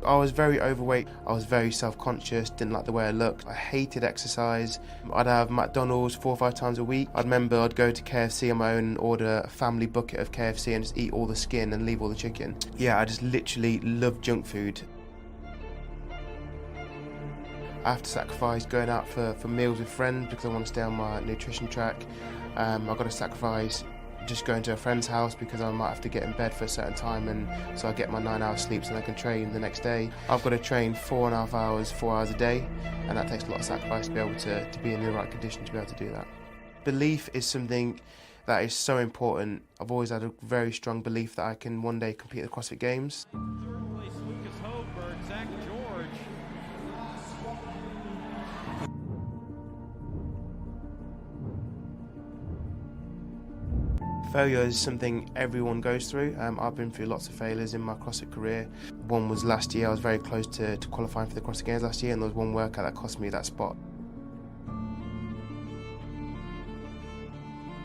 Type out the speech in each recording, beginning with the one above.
I was very overweight, I was very self-conscious, didn't like the way I looked, I hated exercise. I'd have McDonald's 4 or 5 times a week. I remember I'd go to KFC on my own and order a family bucket of KFC and just eat all the skin and leave all the chicken. Yeah, I just literally loved junk food. I have to sacrifice going out for meals with friends because I want to stay on my nutrition track. I've got to sacrifice just going to a friend's house because I might have to get in bed for a certain time, and so I get my 9 hours sleep so I can train the next day. I've got to train 4.5 hours, 4 hours a day, and that takes a lot of sacrifice to be able to be in the right condition to be able to do that. Belief is something that is so important. I've always had a very strong belief that I can one day compete at the CrossFit Games. Third place, Lucas Hoberg, Zack George. Failure is something everyone goes through. I've been through lots of failures in my CrossFit career. One was last year. I was very close to qualifying for the CrossFit Games last year, and there was one workout that cost me that spot.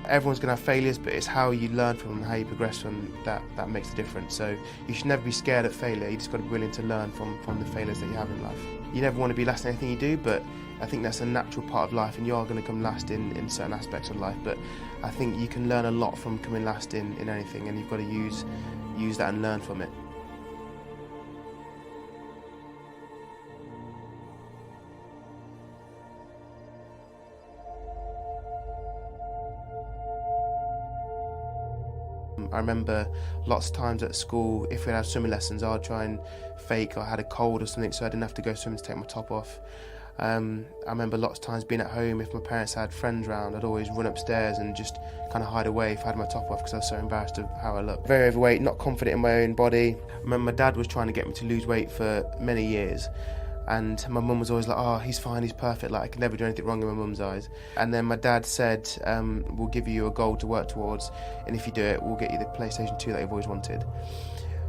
Everyone's going to have failures, but it's how you learn from them, how you progress from that makes the difference. So you should never be scared of failure. You just got to be willing to learn from the failures that you have in life. You never want to be last in anything you do, but I think that's a natural part of life, and you are going to come last in certain aspects of life. But I think you can learn a lot from coming last in anything, and you've got to use that and learn from it. I remember lots of times at school, if we had swimming lessons, I'd try and fake I had a cold or something so I didn't have to go swimming to take my top off. I remember lots of times being at home, if my parents had friends around, I'd always run upstairs and just kind of hide away if I had my top off because I was so embarrassed of how I looked. Very overweight, not confident in my own body. I remember my dad was trying to get me to lose weight for many years. And my mum was always like, oh, he's fine, he's perfect, like I can never do anything wrong in my mum's eyes. And then my dad said, we'll give you a goal to work towards, and if you do it, we'll get you the PlayStation 2 that you've always wanted.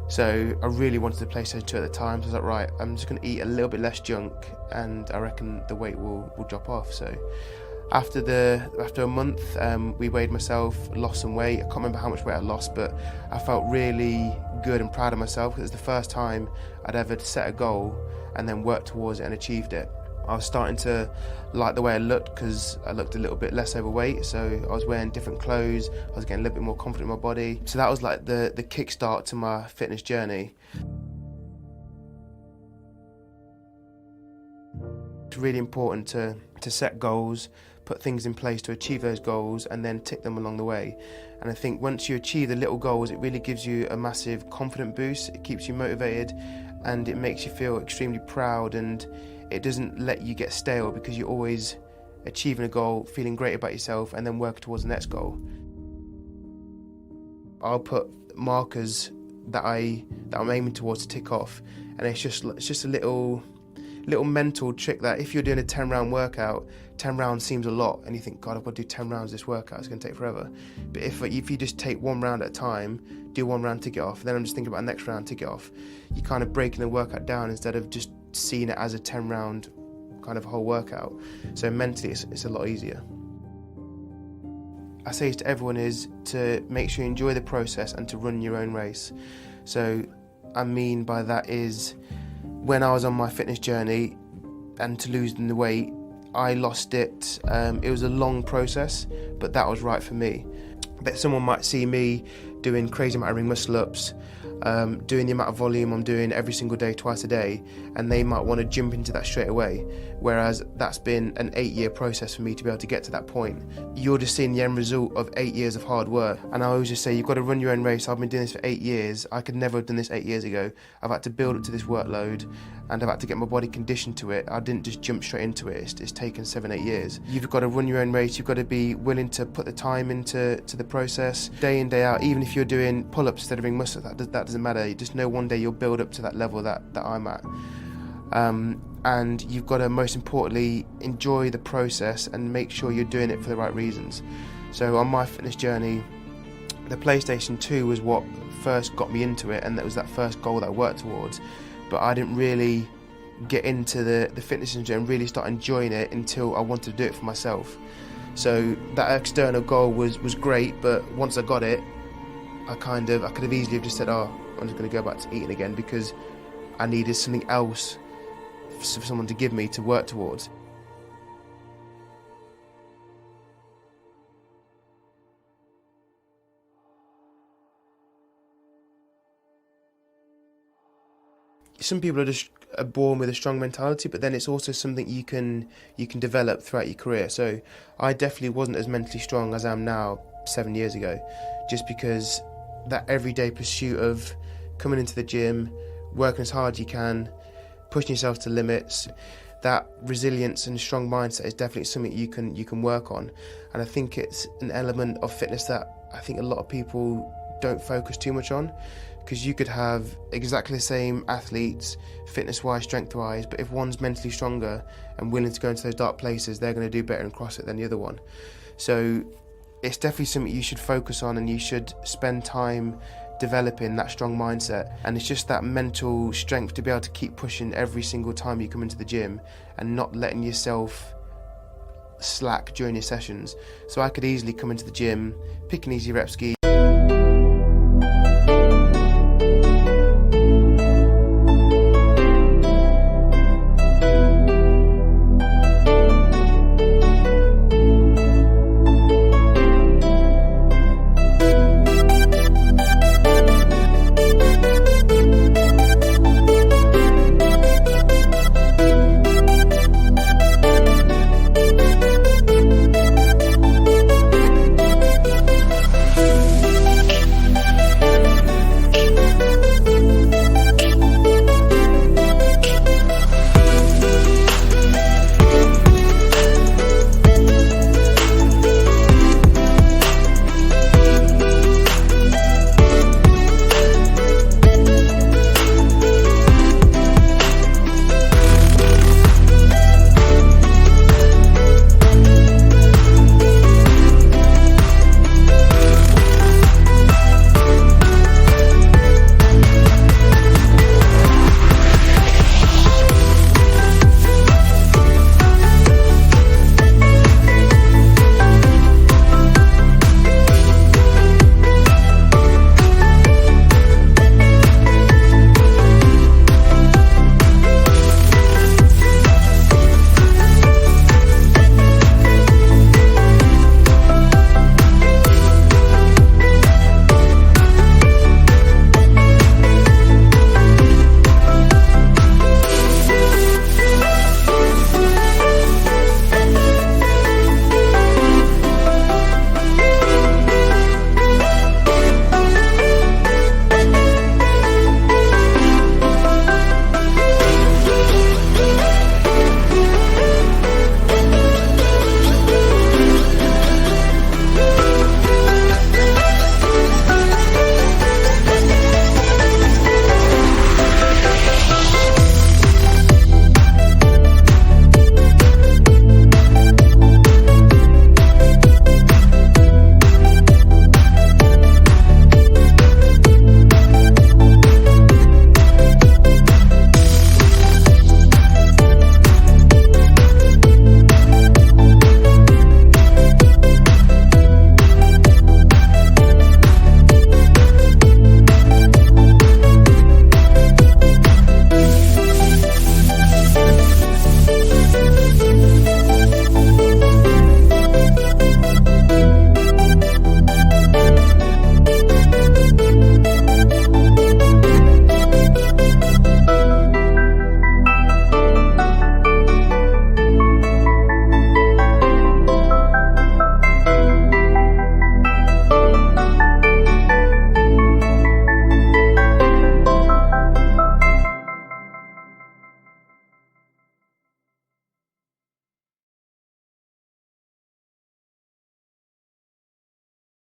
So I really wanted the PlayStation 2 at the time, so I was like, right, I'm just going to eat a little bit less junk, and I reckon the weight will drop off. So after a month, we weighed myself, lost some weight. I can't remember how much weight I lost, but I felt really good and proud of myself. It was the first time I'd ever set a goal and then worked towards it and achieved it. I was starting to like the way I looked because I looked a little bit less overweight, so I was wearing different clothes, I was getting a little bit more confident in my body. So that was like the kickstart to my fitness journey. It's really important to set goals, put things in place to achieve those goals, and then tick them along the way. And I think once you achieve the little goals, it really gives you a massive confidence boost, it keeps you motivated, and it makes you feel extremely proud, and it doesn't let you get stale because you're always achieving a goal, feeling great about yourself, and then working towards the next goal. I'll put markers that I'm aiming towards to tick off, and it's just a little mental trick that if you're doing a 10-round workout, 10 rounds seems a lot, and you think, God, I've got to do 10 rounds this workout, it's going to take forever. But if you just take one round at a time, do one round, tick it off, then I'm just thinking about the next round, tick it off. You're kind of breaking the workout down instead of just seeing it as a 10-round kind of whole workout. So mentally, it's a lot easier. I say to everyone is to make sure you enjoy the process and to run your own race. So I mean by that is, when I was on my fitness journey and to losing the weight, I lost it. It was a long process, but that was right for me. But someone might see me doing crazy amount of ring muscle ups, doing the amount of volume I'm doing every single day, twice a day, and they might want to jump into that straight away. Whereas that's been an 8-year process for me to be able to get to that point. You're just seeing the end result of 8 years of hard work. And I always just say, you've got to run your own race. I've been doing this for 8 years. I could never have done this 8 years ago. I've had to build up to this workload, and I've had to get my body conditioned to it. I didn't just jump straight into it. It's taken 7-8 years. You've got to run your own race. You've got to be willing to put the time into the process, day in, day out. Even if you're doing pull-ups instead of ring muscle, that doesn't matter. You just know one day you'll build up to that level that I'm at. And you've got to, most importantly, enjoy the process and make sure you're doing it for the right reasons. So on my fitness journey, the PlayStation 2 was what first got me into it, and that was that first goal that I worked towards. But I didn't really get into the fitness industry and really start enjoying it until I wanted to do it for myself. So that external goal was great, but once I got it, I could have easily just said, oh, I'm just going to go back to eating again, because I needed something else for someone to give me to work towards. Some people are born with a strong mentality, but then it's also something you can develop throughout your career. So I definitely wasn't as mentally strong as I am now 7 years ago, just because that everyday pursuit of coming into the gym, working as hard as you can, pushing yourself to limits, that resilience and strong mindset is definitely something you can work on. And I think it's an element of fitness that I think a lot of people don't focus too much on, because you could have exactly the same athletes, fitness-wise, strength-wise, but if one's mentally stronger and willing to go into those dark places, they're going to do better in CrossFit than the other one. So it's definitely something you should focus on, and you should spend time developing that strong mindset. And it's just that mental strength to be able to keep pushing every single time you come into the gym and not letting yourself slack during your sessions. So I could easily come into the gym, pick an easy rep scheme,